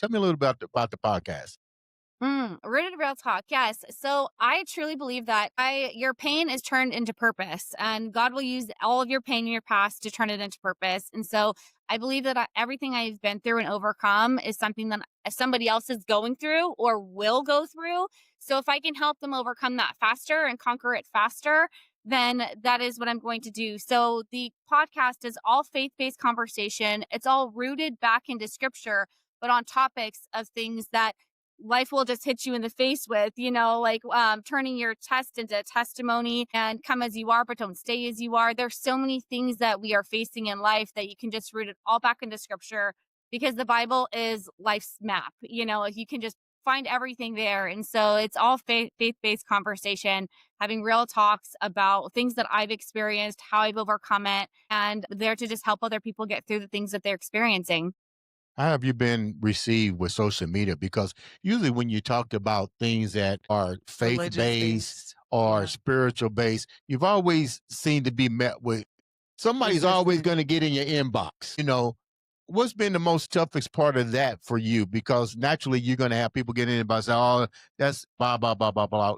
Tell me a little bit about the podcast. Rooted Real Talk. Yes. So I truly believe that your pain is turned into purpose, and God will use all of your pain in your past to turn it into purpose. And so I believe that everything I've been through and overcome is something that somebody else is going through or will go through. So if I can help them overcome that faster and conquer it faster, then that is what I'm going to do. So the podcast is all faith-based conversation. It's all rooted back into scripture, but on topics of things that life will just hit you in the face with, like turning your test into a testimony and come as you are, but don't stay as you are. There's so many things that we are facing in life that you can just root it all back into scripture, because the Bible is life's map. You can just find everything there. And so it's all faith-based conversation, having real talks about things that I've experienced, how I've overcome it, and there to just help other people get through the things that they're experiencing. How have you been received with social media? Because usually when you talk about things that are faith Religious based based. or Yeah. spiritual based, you've always seemed to be met with somebody's always Resistance. going to get in your inbox. What's been the most toughest part of that for you? Because naturally you're going to have people get in and say, "Oh, that's blah blah blah blah blah."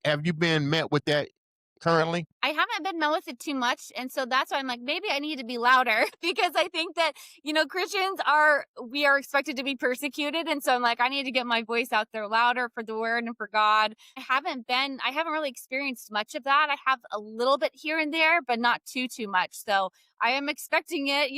Have you been met with that currently? I haven't been met with it too much. And so that's why I'm like, maybe I need to be louder because I think that, Christians we are expected to be persecuted. And so I'm like, I need to get my voice out there louder for the word and for God. I haven't really experienced much of that. I have a little bit here and there, but not too much. So I am expecting it,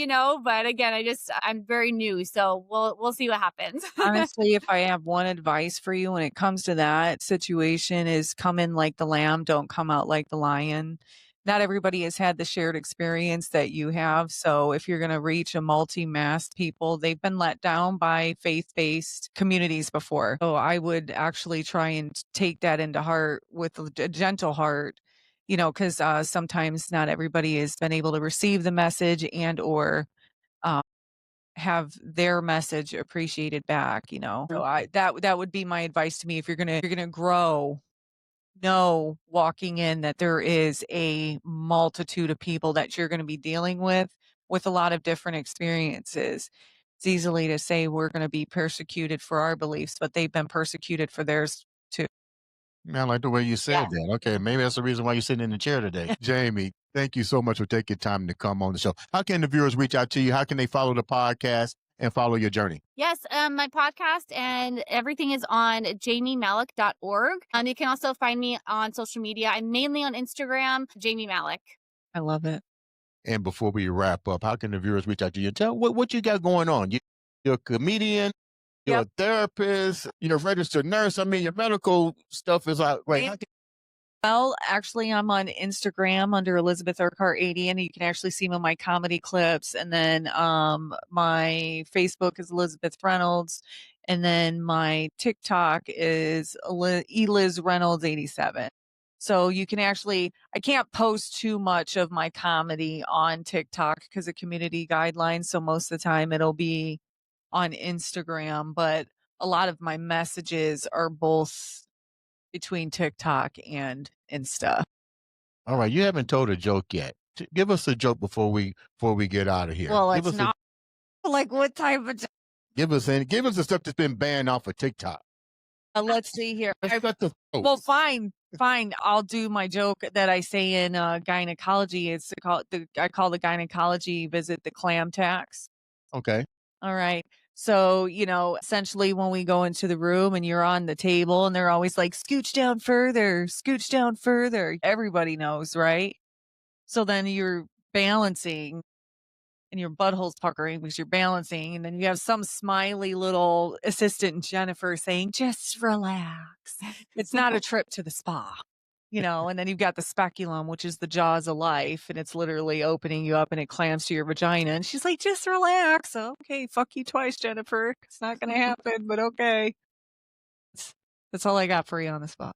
but again, I'm very new. So we'll see what happens. Honestly, if I have one advice for you when it comes to that situation is come in like the lamb, don't come out like the lion. Not everybody has had the shared experience that you have. So if you're going to reach a multi-mass people, they've been let down by faith-based communities before. So I would actually try and take that into heart with a gentle heart, because sometimes not everybody has been able to receive the message and or um, have their message appreciated back. So that would be my advice to me. If you're gonna grow, know walking in that there is a multitude of people that you're going to be dealing with a lot of different experiences. It's easily to say we're going to be persecuted for our beliefs, but they've been persecuted for theirs too. Man, I like the way you Yeah. said that. Okay, maybe that's the reason why you're sitting in the chair today. Jamie, thank you so much for taking time to come on the show. How can the viewers reach out to you? How can they follow the podcast and follow your journey? Yes, my podcast and everything is on jamiemallek.org. You can also find me on social media. I'm mainly on Instagram, Jamie Mallek. I love it. And before we wrap up, how can the viewers reach out to you? Tell what you got going on. You're a comedian, you're Yep. a therapist, you're a registered nurse. I mean, your medical stuff is out. Right. Yeah. Well, actually, I'm on Instagram under Elizabeth Urquhart 80, and you can actually see my comedy clips. And then my Facebook is Elizabeth Reynolds, and then my TikTok is Eliz Reynolds 87. So you can actually, I can't post too much of my comedy on TikTok because of community guidelines. So most of the time it'll be on Instagram, but a lot of my messages are both between TikTok and Insta. All right. You haven't told a joke yet. Give us a joke before we get out of here. Well, give it's us not like what type of give us the stuff that's been banned off of TikTok. let's see here. Let's got the Well, fine. I'll do my joke that I say in gynecology. I call the gynecology visit the clam tax. Okay. All right. So, essentially when we go into the room and you're on the table and they're always like, scooch down further, scooch down further. Everybody knows, right? So then you're balancing and your butthole's puckering because you're balancing. And then you have some smiley little assistant, Jennifer, saying, just relax. It's not a trip to the spa. And then you've got the speculum, which is the jaws of life, and it's literally opening you up and it clamps to your vagina. And she's like, just relax. Okay, fuck you twice, Jennifer. It's not going to happen, but okay. That's all I got for you on the spot.